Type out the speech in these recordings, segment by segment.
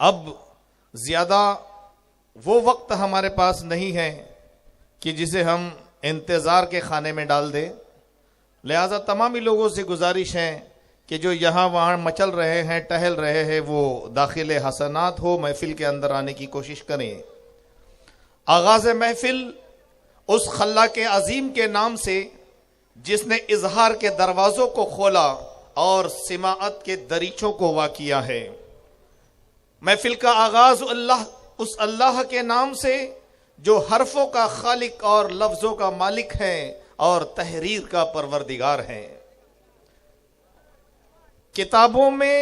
اب زیادہ وہ وقت ہمارے پاس نہیں ہے کہ جسے ہم انتظار کے خانے میں ڈال دیں، لہذا تمامی لوگوں سے گزارش ہے کہ جو یہاں وہاں مچل رہے ہیں، ٹہل رہے ہیں، وہ داخل حسنات ہو، محفل کے اندر آنے کی کوشش کریں۔ آغاز محفل اس خلاق عظیم کے نام سے جس نے اظہار کے دروازوں کو کھولا اور سماعت کے دریچوں کو وا کیا ہے۔ محفل کا آغاز اس اللہ کے نام سے جو حرفوں کا خالق اور لفظوں کا مالک ہے اور تحریر کا پروردگار ہے۔ کتابوں میں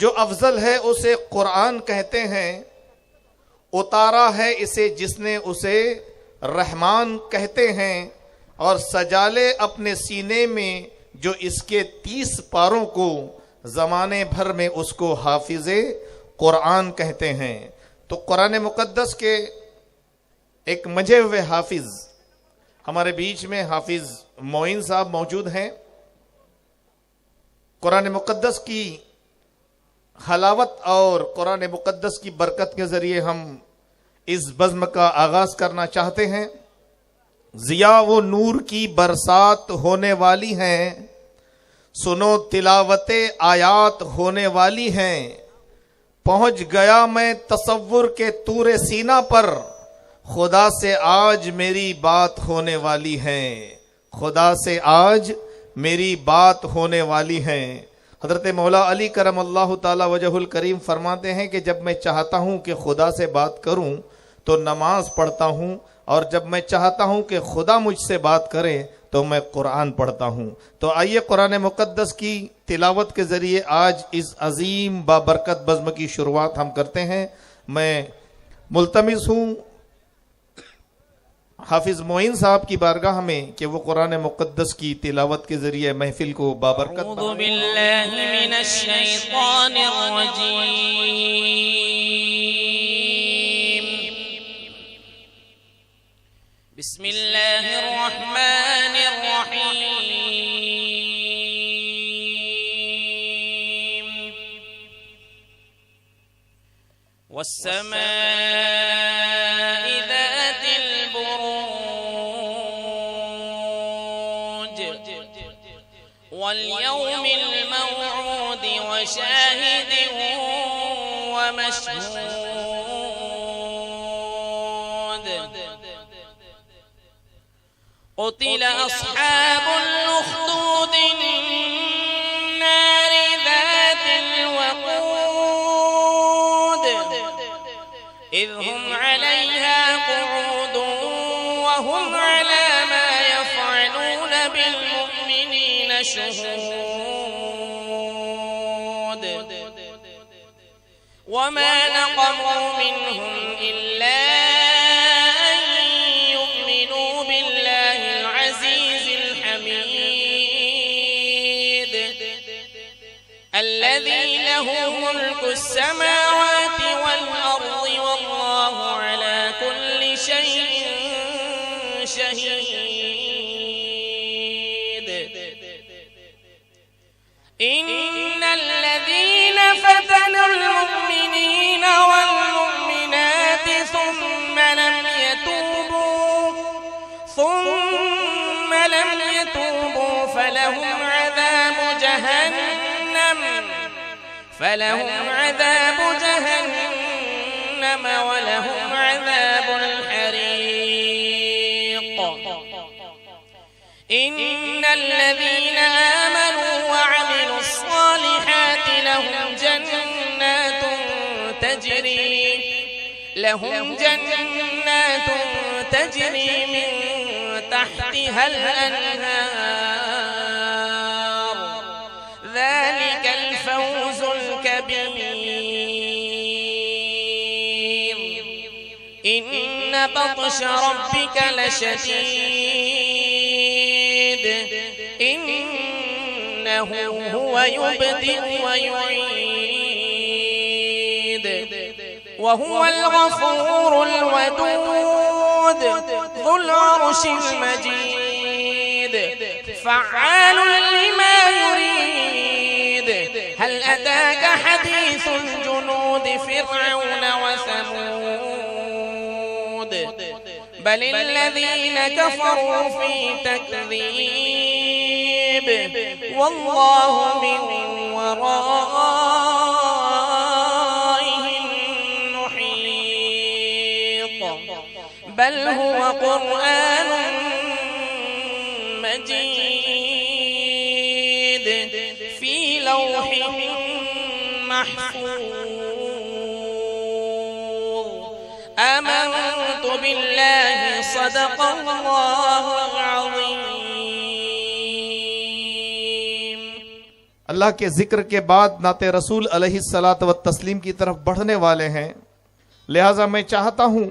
جو افضل ہے اسے قرآن کہتے ہیں، اتارا ہے اسے جس نے اسے رحمان کہتے ہیں، اور سجا لے اپنے سینے میں جو اس کے 30 پاروں کو زمانے بھر میں اس کو حافظ قرآن کہتے ہیں۔ تو قرآن مقدس کے ایک مجھے ہوئے حافظ ہمارے بیچ میں حافظ معین صاحب موجود ہیں۔ قرآن مقدس کی حلاوت اور قرآن مقدس کی برکت کے ذریعے ہم اس بزم کا آغاز کرنا چاہتے ہیں۔ ضیاء و نور کی برسات ہونے والی ہیں، سنو تلاوت آیات ہونے والی ہیں، پہنچ گیا میں تصور کے طور سینہ پر، خدا سے آج میری بات ہونے والی ہے، خدا سے آج میری بات ہونے والی ہے۔ حضرت مولا علی کرم اللہ تعالی وجہ الکریم فرماتے ہیں کہ جب میں چاہتا ہوں کہ خدا سے بات کروں تو نماز پڑھتا ہوں، اور جب میں چاہتا ہوں کہ خدا مجھ سے بات کرے تو میں قرآن پڑھتا ہوں۔ تو آئیے قرآن مقدس کی تلاوت کے ذریعے آج اس عظیم بابرکت بزم کی شروعات ہم کرتے ہیں۔ میں ملتمس ہوں حافظ معین صاحب کی بارگاہ میں کہ وہ قرآن مقدس کی تلاوت کے ذریعے محفل کو بابرکت اعوذ باللہ من الشیطان الرجیم، بسم اللہ الرحمن الرحیم، والسماء ذات البروج، واليوم الموعود، وشاهد ومشهود، قتل أصحاب الأخدود النار ذات الوقود، إذ هم عليها قعود وهم على ما يفعلون بالمؤمنين شهود، وما نقموا منهم إلا الذي له ملك السماوات والأرض والله على كل شيء شهيد، إن الذين فتنوا المؤمنين والمؤمنات ثم لم يتوبوا فلهم عذاب جهنم ولهم عذاب الحريق، إن الذين آمنوا وعملوا الصالحات لهم جنات تجري من تحتها الأنهار، ذلك الفوز الكبير، إن بطش ربك لشديد، إنه هو يبدئ ويعيد، وهو الغفور الودود ذو العرش المجيد، فعال لما يريد، هل أتاك حديث الجنود جنود فرعون وثمود بل الذين كفروا في تكذيب والله من ورائهم محيط بل هو قرآن مجيد في لوح محفوظ آمنت بالله صدق الله العظيم. اللہ کے ذکر کے بعد نعت رسول علیہ الصلاۃ والتسلیم کی طرف بڑھنے والے ہیں، لہٰذا میں چاہتا ہوں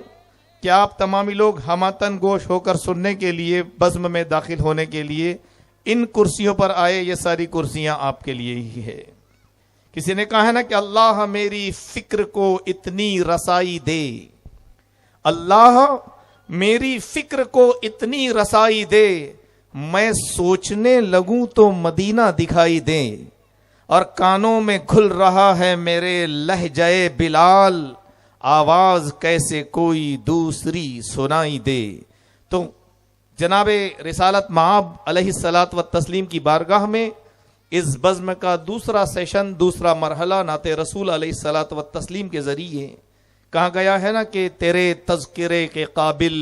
کہ آپ تمامی لوگ ہماتن گوش ہو کر سننے کے لیے، بزم میں داخل ہونے کے لیے ان کرسیوں پر آئے. یہ ساری کرسیاں آپ کے لیے ہی ہے. کسی نے کہا ہے نا کہ اللہ میری فکر کو اتنی رسائی دے، اللہ میری فکر کو اتنی رسائی دے، میں سوچنے لگوں تو مدینہ دکھائی دے، اور کانوں میں گھل رہا ہے میرے لہجے بلال، آواز کیسے کوئی دوسری سنائی دے. تو جناب رسالت مآب علیہ الصلاۃ والتسلیم کی بارگاہ میں اس بزم کا دوسرا سیشن، دوسرا مرحلہ نعت رسول علیہ الصلاۃ والتسلیم کے ذریعے کہا گیا ہے نا کہ تیرے تذکرے کے قابل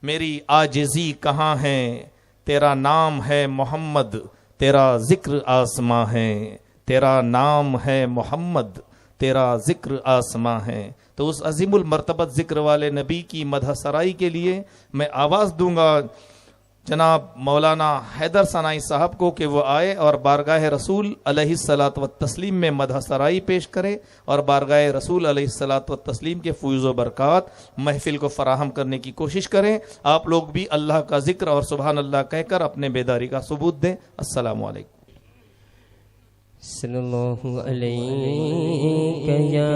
میری عاجزی کہاں ہے، تیرا نام ہے محمد، تیرا ذکر آسماں ہے، تیرا نام ہے محمد، تیرا ذکر آسماں ہے. تو اس عظیم المرتبت ذکر والے نبی کی مدح سرائی کے لیے میں آواز دوں گا جناب مولانا حیدر ثنائی صاحب کو کہ وہ آئے اور بارگاہ رسول علیہ الصلاۃ والتسلیم میں مدح سرائی پیش کرے اور بارگاہ رسول علیہ الصلاۃ والتسلیم کے فیض و برکات محفل کو فراہم کرنے کی کوشش کریں. آپ لوگ بھی اللہ کا ذکر اور سبحان اللہ کہہ کر اپنے بیداری کا ثبوت دیں. السلام علیکم. صلی اللہ علیہ یا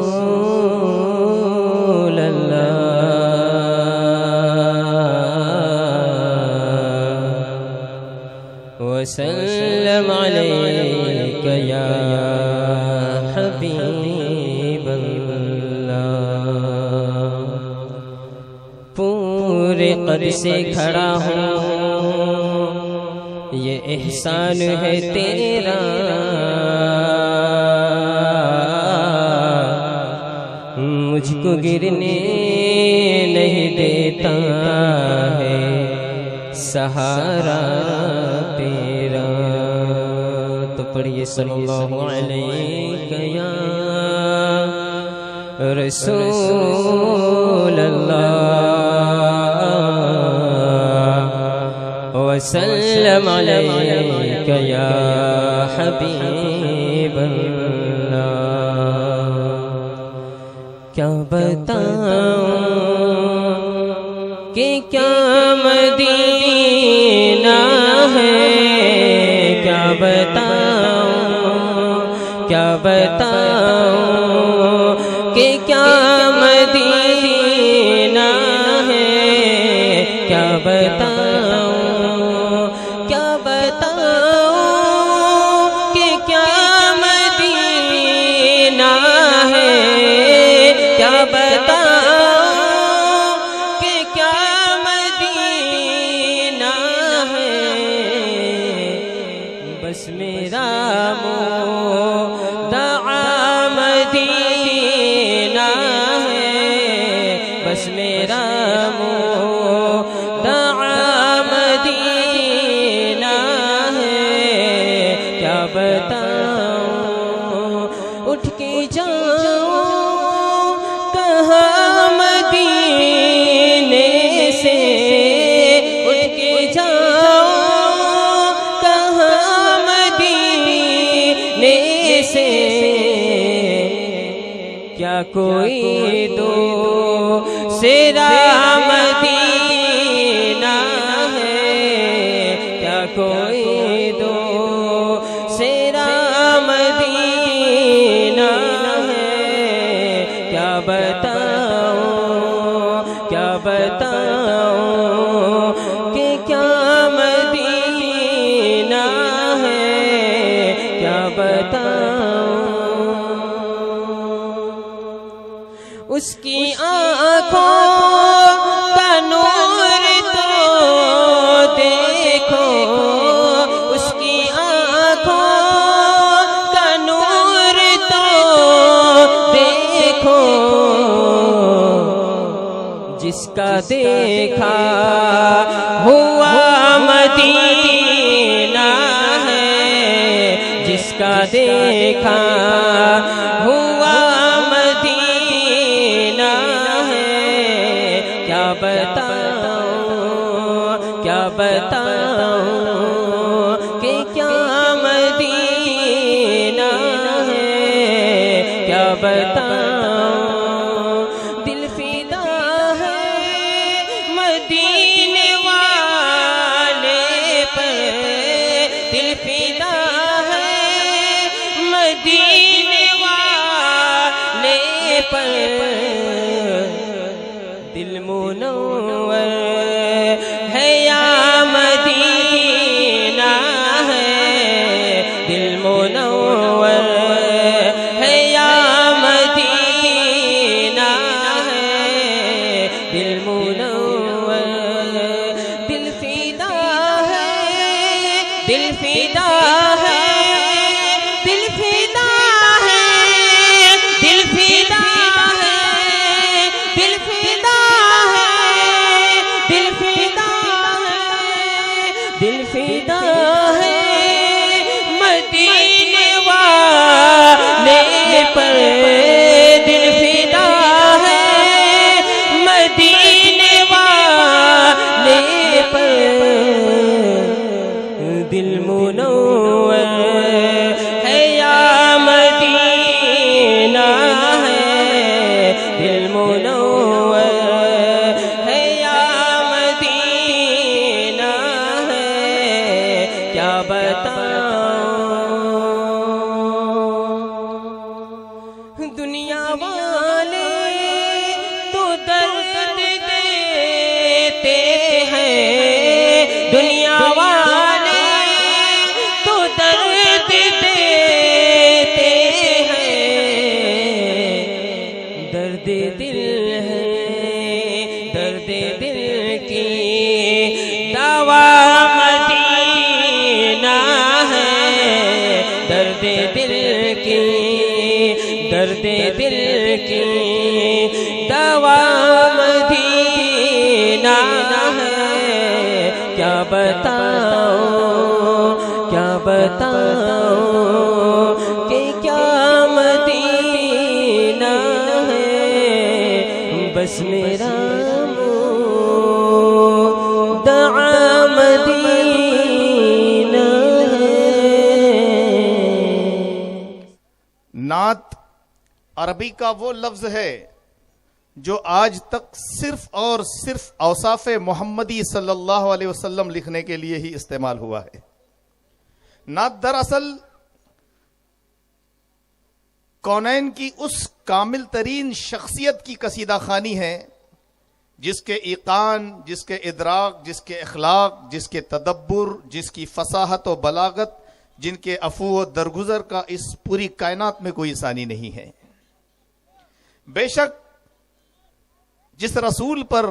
رسول اللہ وسلم علیک یا حبیب اللہ. پورے قد سے کھڑا ہوں یہ احسان ہے تیرا، مجھ کو گرنے نہیں دیتا ہے سہارا تیرا. تو پڑھیے صلی اللہ علیہ یا رسول اللہ وسلم علیک یا حبیب اللہ. کیا بتاؤں کہ کیا مدینہ ہے، کیا بتاؤں، کیا بتاؤں کہ کیا مدینہ ہے، کیا بتاؤں، کیا بتاؤں کہ کیا مدینہ ہے، کیا بتاؤں کہ کیا مدینہ ہے. بس میرا مدعا مدینہ ہے، بس میرا مدعا مدینہ ہے. کیا بتاؤں اٹھ کے جاؤں کہاں مدینے سے، اٹھ کے جاؤں کہاں مدینے سے. کیا کوئی دوسرا مدینہ ہے، کیا کوئی دوسرا مدینہ ہے. کیا بتاؤں، کیا بتاؤں کہ کیا مدینہ اس کی آنکھوں کا نور تو دیکھو، اس کی آنکھوں کا نور تو دیکھو، جس کا دیکھا ہوا مدینہ ہے، جس کا دیکھا ہوا مدینہ ہے، کیا بتاؤں کیا بتاؤں کہ کیا مدینہ ہے، کیا بتاؤں، دل فدا ہے مدینے والے پر، دل فدا ہے مدینے والے پر، دل منور ہے یا مدینہ ہے، دل منور ہے یا مدینہ ہے، دل منور، دل فدا ہے، دل فدا ہے، دل فدا ہے، دل فدا ہے، دل فدا ہے، دل فدا ہے، دل فدا ہے مدینے والے پر، دل فدا ہے مدینے والے پر، دل منور ہے یا مدینہ ہے، دل منور ہے یا مدینہ ہے، کیا بتاؤں، دنیا والے تو درد دیتے ہیں، دنیا والے تو درد دیتے ہیں، درد دل ہے، درد دل کی دوا مدینہ ہے، درد دل کی، درد دل کی دوا مدینہ ہے، کیا بتاؤں کیا بتاؤں کہ کیا مدینہ ہے، بس میرا مدعا مدینہ ہے۔ نعت عربی کا وہ لفظ ہے جو آج تک صرف اور صرف اوصاف محمدی صلی اللہ علیہ وسلم لکھنے کے لیے ہی استعمال ہوا ہے۔ نعت دراصل کونین کی اس کامل ترین شخصیت کی قصیدہ خوانی ہے جس کے ایقان، جس کے ادراک، جس کے اخلاق، جس کے تدبر، جس کی فصاحت و بلاغت، جن کے عفو و درگزر کا اس پوری کائنات میں کوئی ثانی نہیں ہے۔ بے شک جس رسول پر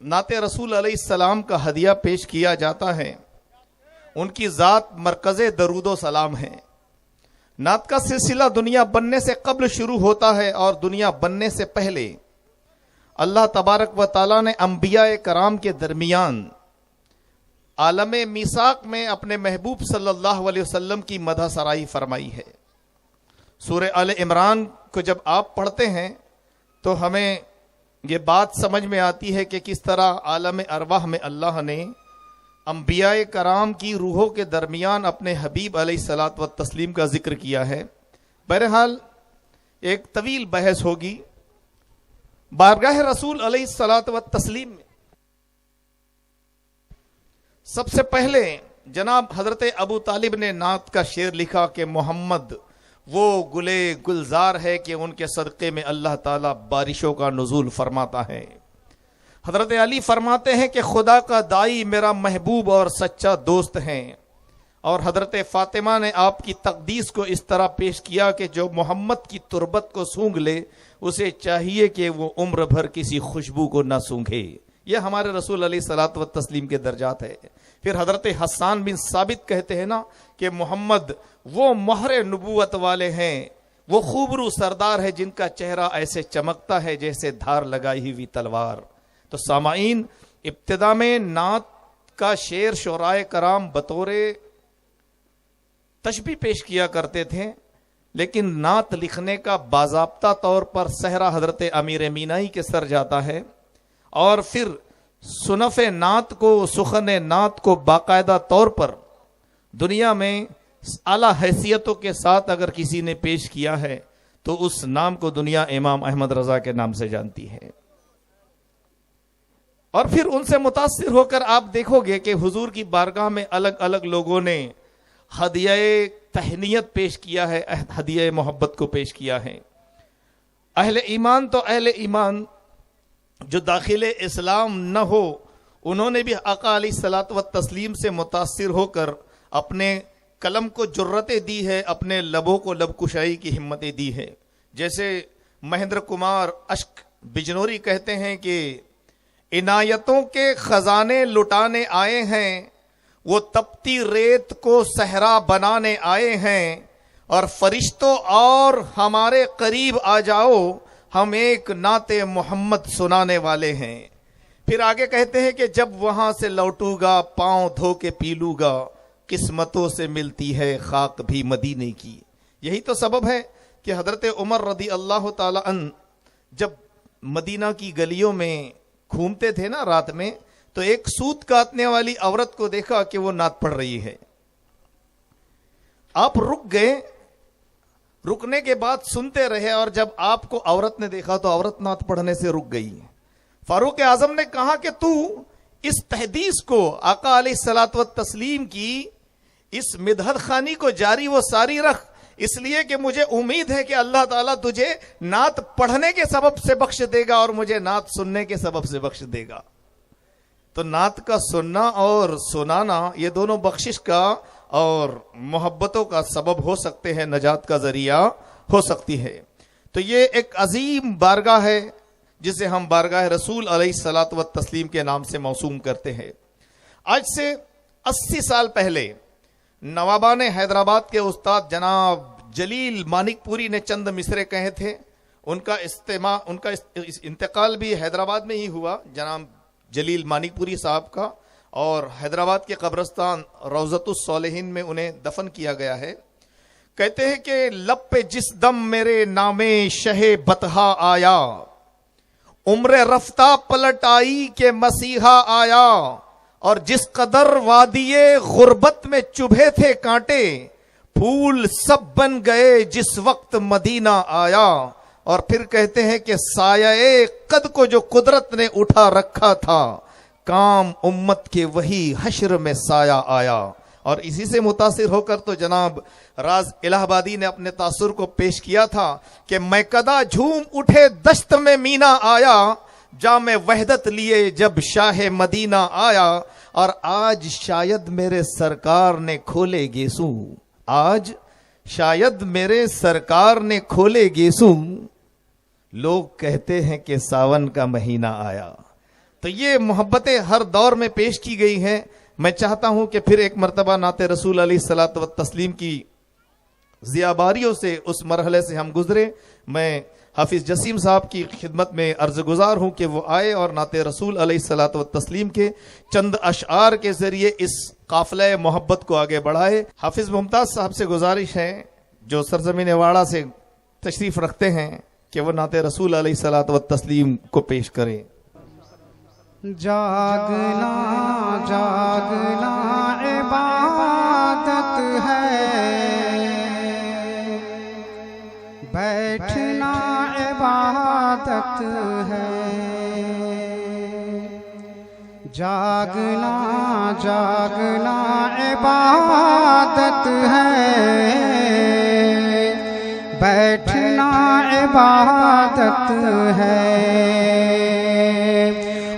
نعت رسول علیہ السلام کا ہدیہ پیش کیا جاتا ہے ان کی ذات مرکز درود و سلام ہے۔ نعت کا سلسلہ دنیا بننے سے قبل شروع ہوتا ہے اور دنیا بننے سے پہلے اللہ تبارک و تعالیٰ نے انبیاء کرام کے درمیان عالم میثاق میں اپنے محبوب صلی اللہ علیہ وسلم کی مدح سرائی فرمائی ہے۔ سورہ آل عمران کو جب آپ پڑھتے ہیں تو ہمیں یہ بات سمجھ میں آتی ہے کہ کس طرح عالم ارواح میں اللہ نے انبیاء کرام کی روحوں کے درمیان اپنے حبیب علیہ الصلاۃ والتسلیم کا ذکر کیا ہے۔ بہرحال ایک طویل بحث ہوگی۔ بارگاہ رسول علیہ الصلاۃ والتسلیم میں سب سے پہلے جناب حضرت ابو طالب نے نعت کا شعر لکھا کہ محمد وہ گلے گلزار ہے کہ ان کے صدقے میں اللہ تعالیٰ بارشوں کا نزول فرماتا ہے۔ حضرت علی فرماتے ہیں کہ خدا کا دائی میرا محبوب اور سچا دوست ہیں، اور حضرت فاطمہ نے آپ کی تقدیس کو اس طرح پیش کیا کہ جو محمد کی تربت کو سونگھ لے اسے چاہیے کہ وہ عمر بھر کسی خوشبو کو نہ سونگھے. یہ ہمارے رسول علیہ الصلوۃ والتسلیم کے درجات ہے. پھر حضرت حسان بن ثابت کہتے ہیں نا کہ محمد وہ مہر نبوت والے ہیں، وہ خوبرو سردار ہے جن کا چہرہ ایسے چمکتا ہے جیسے دھار لگائی ہوئی تلوار. تو سامعین، ابتدا میں نعت کا شعر شعراء کرام بطور تشبیہ پیش کیا کرتے تھے، لیکن نعت لکھنے کا باضابطہ طور پر صحرا حضرت امیر مینائی کے سر جاتا ہے، اور پھر صنف نعت کو، سخن نعت کو باقاعدہ طور پر دنیا میں اعلیٰ حیثیتوں کے ساتھ اگر کسی نے پیش کیا ہے تو اس نام کو دنیا امام احمد رضا کے نام سے جانتی ہے. اور پھر ان سے متاثر ہو کر آپ دیکھو گے کہ حضور کی بارگاہ میں الگ الگ لوگوں نے ہدیہ تہنیت پیش کیا ہے، ہدیہ محبت کو پیش کیا ہے. اہل ایمان تو اہل ایمان جو داخل اسلام نہ ہو، انہوں نے بھی آقا علیہ الصلوۃ والتسلیم سے متاثر ہو کر اپنے قلم کو جرتیں دی ہے، اپنے لبوں کو لب کشائی کی ہمتیں دی ہے. جیسے مہندر کمار اشک بجنوری کہتے ہیں کہ عنایتوں کے خزانے لٹانے آئے ہیں، وہ تپتی ریت کو صحرا بنانے آئے ہیں، اور فرشتوں اور ہمارے قریب آ جاؤ، ہم ایک نعت محمد سنانے والے ہیں. پھر آگے کہتے ہیں کہ جب وہاں سے لوٹوں گا پاؤں دھو کے پی لوں گا، قسمتوں سے ملتی ہے خاک بھی مدینے کی. یہی تو سبب ہے کہ حضرت عمر رضی اللہ تعالی عنہ جب مدینہ کی گلیوں میں گھومتے تھے نا رات میں، تو ایک سوت کاٹنے والی عورت کو دیکھا کہ وہ نعت پڑھ رہی ہے. آپ رک گئے، رکنے کے بعد سنتے رہے، اور جب آپ کو عورت نے دیکھا تو عورت نعت پڑھنے سے رک گئی. فاروق اعظم نے کہا کہ تو اس تحدیث کو، آقا علیہ الصلوۃ والتسلیم کی اس مدحت خوانی کو جاری و ساری رکھ، اس لیے کہ مجھے امید ہے کہ اللہ تعالیٰ تجھے نعت پڑھنے کے سبب سے بخش دے گا اور مجھے نعت سننے کے سبب سے بخش دے گا. تو نعت کا سننا اور سنانا یہ دونوں بخشش کا اور محبتوں کا سبب ہو سکتے ہیں، نجات کا ذریعہ ہو سکتی ہے. تو یہ ایک عظیم بارگاہ ہے جسے ہم بارگاہ رسول علیہ الصلوۃ والتسلیم کے نام سے موسوم کرتے ہیں. آج سے 80 سال پہلے نوابان حیدرآباد کے استاد جناب جلیل مانک پوری نے چند مصرے کہے تھے. ان کا انتقال بھی حیدرآباد میں ہی ہوا، جناب جلیل مانک پوری صاحب کا، اور حیدرآباد کے قبرستان روضۃ الصالحین میں انہیں دفن کیا گیا ہے. کہتے ہیں کہ لب پہ جس دم میرے نامے شہ بطحا آیا، عمر رفتہ پلٹ آئی کہ مسیحا آیا، اور جس قدر وادی غربت میں چبھے تھے کانٹے، پھول سب بن گئے جس وقت مدینہ آیا. اور پھر کہتے ہیں کہ سایہ قد کو جو قدرت نے اٹھا رکھا تھا، کام امت کے وہی حشر میں سایہ آیا. اور اسی سے متاثر ہو کر تو جناب راز الہ آبادی نے اپنے تاثر کو پیش کیا تھا کہ میں کدا جھوم اٹھے دشت میں مینا آیا، جام وحدت لیے جب شاہ مدینہ آیا، اور آج شاید میرے سرکار نے کھولے گیسوں، آج شاید میرے سرکار نے کھولے گیسوں، لوگ کہتے ہیں کہ ساون کا مہینہ آیا. تو یہ محبتیں ہر دور میں پیش کی گئی ہیں. میں چاہتا ہوں کہ پھر ایک مرتبہ نعت رسول علیہ الصلوۃ والتسلیم کی ضیاباریوں سے اس مرحلے سے ہم گزرے. میں حافظ جسیم صاحب کی خدمت میں عرض گزار ہوں کہ وہ آئے اور نعت رسول علیہ الصلوۃ والتسلیم کے چند اشعار کے ذریعے اس قافلہ محبت کو آگے بڑھائے. حافظ ممتاز صاحب سے گزارش ہے جو سرزمین واڑہ سے تشریف رکھتے ہیں کہ وہ نعت رسول علیہ الصلوۃ والتسلیم کو پیش کریں. جاگنا جاگنا عبادت ہے، بیٹھنا عبادت ہے. جاگنا جاگنا عبادت ہے، بیٹھنا عبادت ہے.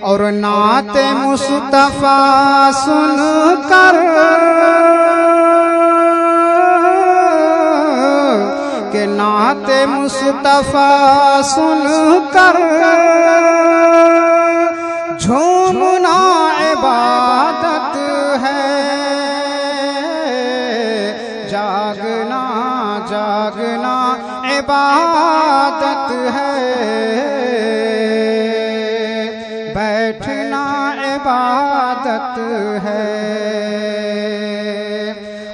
اور نعت مصطفیٰ سن کر نعت مصطفیٰ سن کر جھومنا عبادت ہے، جاگنا جاگنا عبادت ہے، بیٹھنا عبادت ہے۔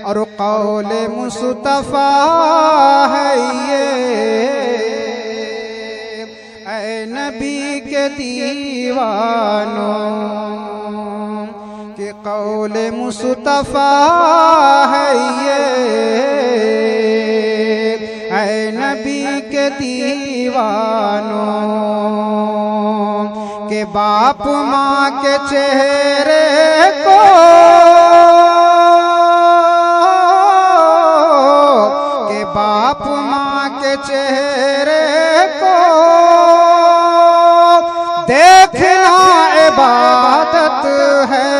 اور قول مصطفیٰ ہے یہ، اے نبی کے دیوانوں، کہ قول مصطفیٰ ہے یہ، اے نبی کے دیوانوں، کہ باپ ماں کے چہرے کو باپ ماں کے چہرے کو دیکھنا عبادت ہے،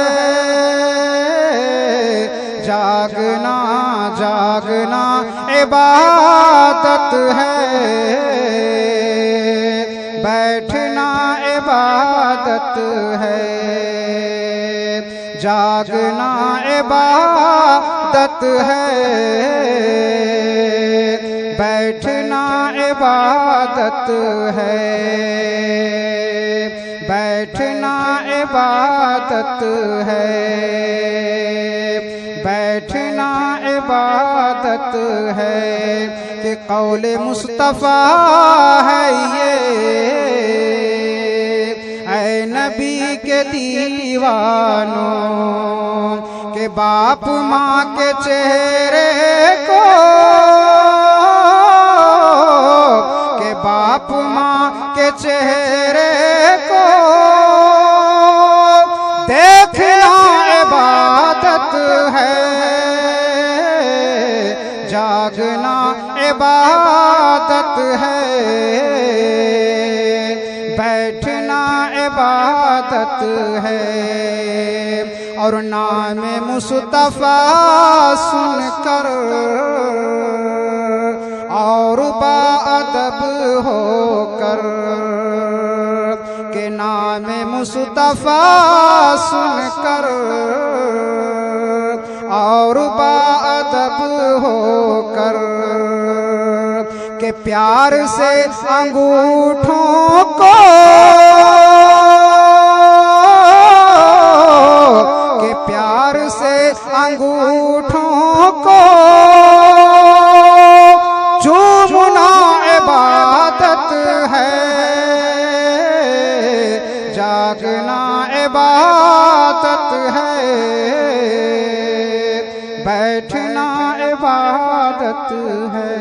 جاگنا جاگنا عبادت ہے، بیٹھنا عبادت ہے، جاگنا عبادت ہے، بیٹھنا عبادت ہے، بیٹھنا عبادت ہے، بیٹھنا عبادت ہے، کہ قول مصطفیٰ ہے یہ، اے نبی کے دیوانوں، کہ باپ ماں کے چہرے کو، کہ باپ ماں کے چہرے کو دیکھنا عبادت ہے، جاگنا عبادت ہے، بیٹھنا عبادت ہے۔ اور نام مصطفیٰ سن کر اور باادب ہو کر، کہ نام مصطفیٰ سن کر اور باادب ہو کر، کہ پیار سے انگوٹھوں کو، کہ پیار سے انگوٹھوں کو چومنا عبادت ہے، جاگنا عبادت ہے، بیٹھنا عبادت ہے۔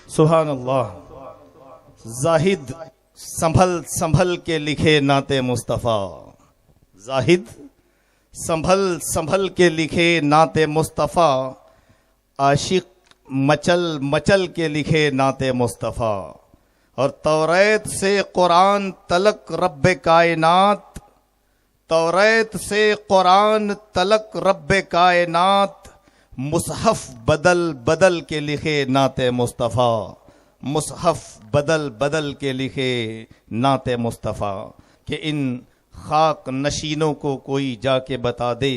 سبحان اللہ۔ زاہد سنبھل سنبھل کے لکھے نعت مصطفیٰ، زاہد سنبھل سنبھل کے لکھے نعت مصطفیٰ، عاشق مچل مچل کے لکھے نعت مصطفیٰ، اور توریت سے قرآن تلک رب کائنات، توریت سے قرآن تلک رب کائنات، مصحف بدل بدل کے لکھے نعت مصطفیٰ، مصحف بدل بدل کے لکھے نعت مصطفیٰ، کہ ان خاک نشینوں کو کوئی جا کے بتا دے،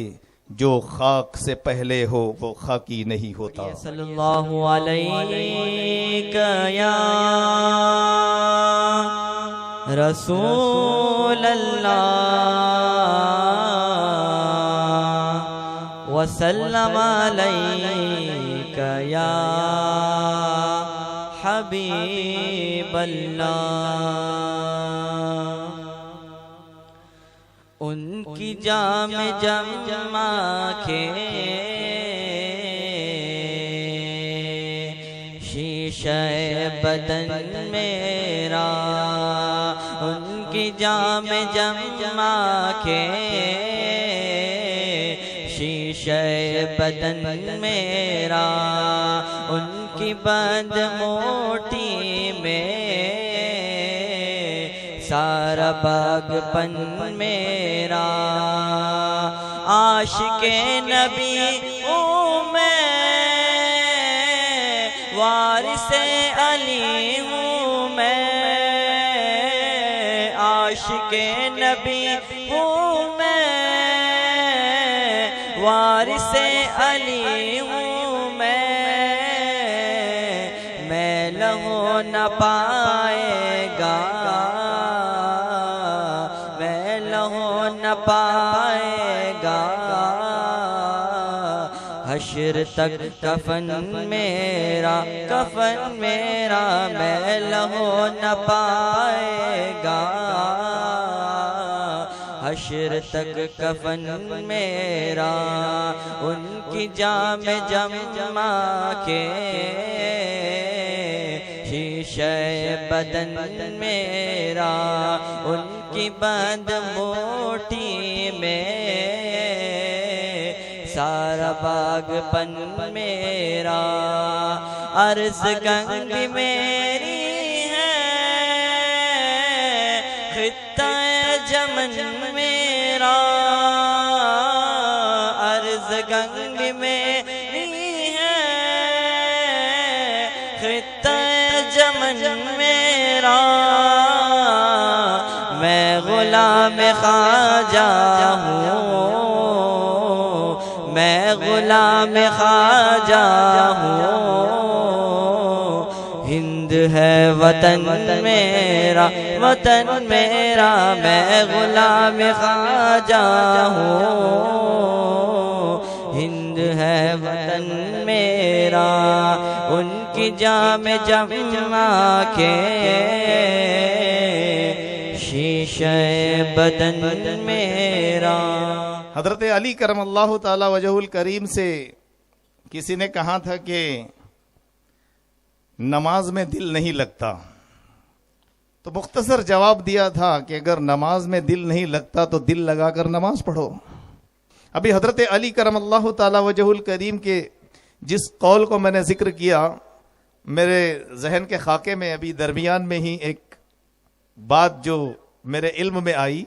جو خاک سے پہلے ہو وہ خاکی نہیں ہوتا۔ صلی اللہ علیہ یا رسول اللہ، وسلم علیک یا حبیب اللہ۔ ان کی جام جمع کے شیشہ بدن میرا، ان کی جام جمع کے شیشہ بدن میرا، ان کی بد موٹی میں سارا باغ پن میرا، عاشق نبی ہوں میں نبی ہوں میں، وارث علی ہوں میں لہو نہ پائے گا، میں لہو نہ پائے گا، حشر تک کفن میرا میں لہو نہ پائے گا، حشر تک کفن میرا، ان کی جام جمع کے شیشہ بدن میرا، ان کی بند موٹی میں سارا باغ پن میرا، عرض گنگ میری ہے، خطہ جمن میرا، عرض گنگ میری ہے، خطہ جمن میرا، میں غلام خواجہ ہوں، میں غلام خواجہ ہوں، ہند ہے وطن میرا، میں غلام خواجہ ہوں، ہند ہے وطن میرا، ان کی جام جمع کے شیشہ بدن میرا۔ حضرت علی کرم اللہ تعالی وجہ الکریم سے کسی نے کہا تھا کہ نماز میں دل نہیں لگتا، تو مختصر جواب دیا تھا کہ اگر نماز میں دل نہیں لگتا تو دل لگا کر نماز پڑھو۔ ابھی حضرت علی کرم اللہ تعالی وجہ الکریم کے جس قول کو میں نے ذکر کیا، میرے ذہن کے خاکے میں ابھی درمیان میں ہی ایک بات جو میرے علم میں آئی،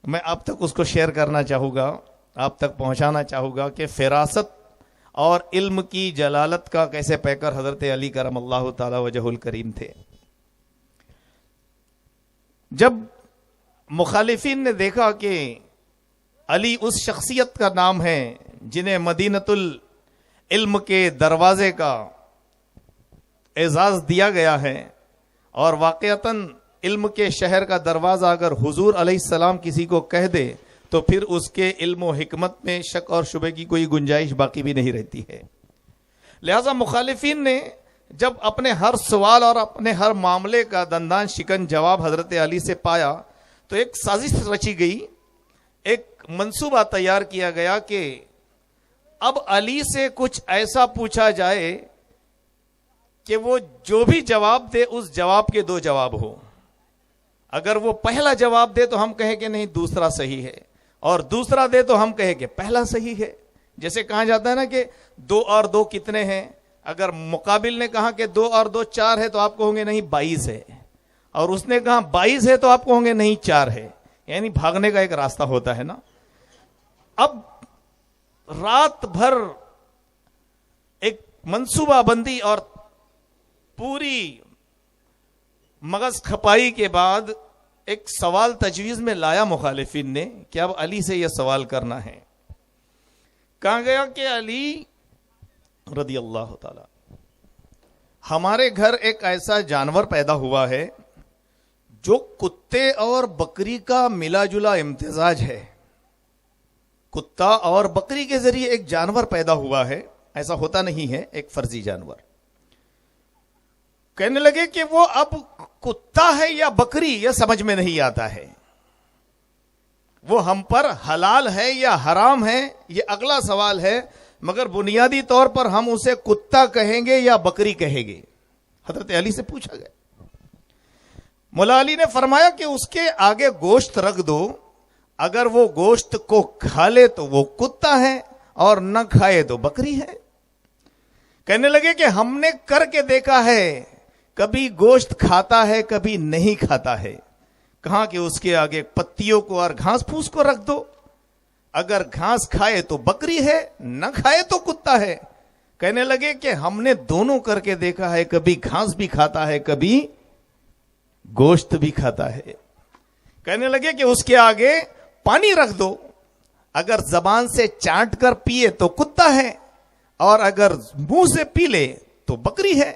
میں آپ تک اس کو شیئر کرنا چاہوں گا، آپ تک پہنچانا چاہوں گا کہ فراست اور علم کی جلالت کا کیسے پیکر حضرت علی کرم اللہ تعالی وجہ الکریم تھے۔ جب مخالفین نے دیکھا کہ علی اس شخصیت کا نام ہے جنہیں مدینۃ العلم کے دروازے کا اعزاز دیا گیا ہے، اور واقعتاً علم کے شہر کا دروازہ اگر حضور علیہ السلام کسی کو کہہ دے تو پھر اس کے علم و حکمت میں شک اور شبہ کی کوئی گنجائش باقی بھی نہیں رہتی ہے۔ لہذا مخالفین نے جب اپنے ہر سوال اور اپنے ہر معاملے کا دندان شکن جواب حضرت علی سے پایا تو ایک سازش رچی گئی، ایک منصوبہ تیار کیا گیا کہ اب علی سے کچھ ایسا پوچھا جائے کہ وہ جو بھی جواب دے اس جواب کے دو جواب ہو۔ اگر وہ پہلا جواب دے تو ہم کہیں کہ نہیں دوسرا صحیح ہے، اور دوسرا دے تو ہم کہیں کہ پہلا صحیح ہے۔ جیسے کہا جاتا ہے نا کہ 2 اور 2 کتنے ہیں، اگر مقابل نے کہا کہ 2 اور 2 4 ہے تو آپ کہوں گے نہیں 22 ہے، اور اس نے کہا 22 ہے تو آپ کہوں گے نہیں 4 ہے، یعنی بھاگنے کا ایک راستہ ہوتا ہے نا۔ اب رات بھر ایک منصوبہ بندی اور پوری مغز کھپائی کے بعد ایک سوال تجویز میں لایا مخالفین نے کہ اب علی سے یہ سوال کرنا ہے۔ کہا گیا کہ علی رضی اللہ تعالی، ہمارے گھر ایک ایسا جانور پیدا ہوا ہے جو کتے اور بکری کا ملا جلا امتزاج ہے۔ کتا اور بکری کے ذریعے ایک جانور پیدا ہوا ہے، ایسا ہوتا نہیں ہے، ایک فرضی جانور۔ کہنے لگے کہ وہ اب کتا ہے یا بکری یہ سمجھ میں نہیں آتا ہے، وہ ہم پر حلال ہے یا حرام ہے یہ اگلا سوال ہے، مگر بنیادی طور پر ہم اسے کتا کہیں گے یا بکری کہیں گے۔ حضرت علی سے پوچھا گیا، مولا علی نے فرمایا کہ اس کے آگے گوشت رکھ دو، اگر وہ گوشت کو کھا لے تو وہ کتا ہے اور نہ کھائے تو بکری ہے۔ کہنے لگے کہ ہم نے کر کے دیکھا ہے، کبھی گوشت کھاتا ہے کبھی نہیں کھاتا ہے۔ کہاں کہ اس کے آگے پتیوں کو اور گھاس پھوس کو رکھ دو، اگر گھاس کھائے تو بکری ہے، نہ کھائے تو کتا ہے۔ کہنے لگے کہ ہم نے دونوں کر کے دیکھا ہے، کبھی گھاس بھی کھاتا ہے کبھی گوشت بھی کھاتا ہے۔ کہنے لگے کہ اس کے آگے پانی رکھ دو، اگر زبان سے چاٹ کر پیے تو کتا ہے اور اگر منہ سے پی لے تو بکری ہے۔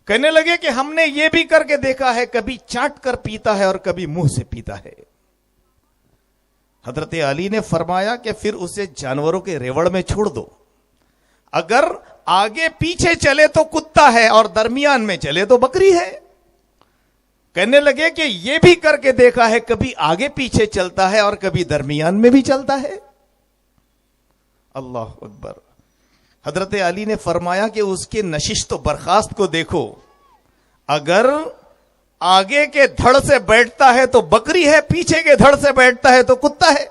کہنے لگے کہ ہم نے یہ بھی کر کے دیکھا ہے، کبھی چاٹ کر پیتا ہے اور کبھی منہ سے پیتا ہے۔ حضرت علی نے فرمایا کہ پھر اسے جانوروں کے ریوڑ میں چھوڑ دو، اگر آگے پیچھے چلے تو کتا ہے اور درمیان میں چلے تو بکری ہے۔ کہنے لگے کہ یہ بھی کر کے دیکھا ہے، کبھی آگے پیچھے چلتا ہے اور کبھی درمیان میں بھی چلتا ہے۔ اللہ اکبر۔ حضرت علی نے فرمایا کہ اس کے نشست و برخاست کو دیکھو، اگر آگے کے دھڑ سے بیٹھتا ہے تو بکری ہے، پیچھے کے دھڑ سے بیٹھتا ہے تو کتا ہے۔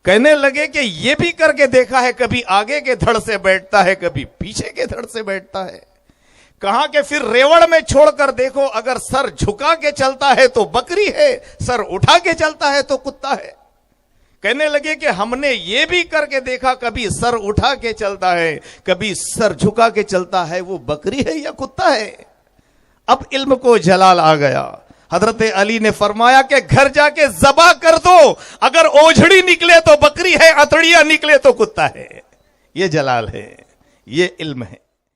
کہنے لگے کہ یہ بھی کر کے دیکھا ہے، کبھی آگے کے دھڑ سے بیٹھتا ہے کبھی پیچھے کے دھڑ سے بیٹھتا ہے۔ کہا کہ پھر ریوڑ میں چھوڑ کر دیکھو، اگر سر جھکا کے چلتا ہے تو بکری ہے، سر اٹھا کے چلتا ہے تو کتا ہے۔ کہنے لگے کہ ہم نے یہ بھی کر کے دیکھا، کبھی سر اٹھا کے چلتا ہے کبھی سر جھکا کے چلتا ہے، وہ بکری ہے یا کتا ہے؟ اب علم کو جلال آ گیا۔ حضرت علی نے فرمایا کہ گھر جا کے ذبح کر دو، اگر اوجھڑی نکلے تو بکری ہے، اتڑیا نکلے تو کتا ہے۔ یہ جلال ہے، یہ علم ہے۔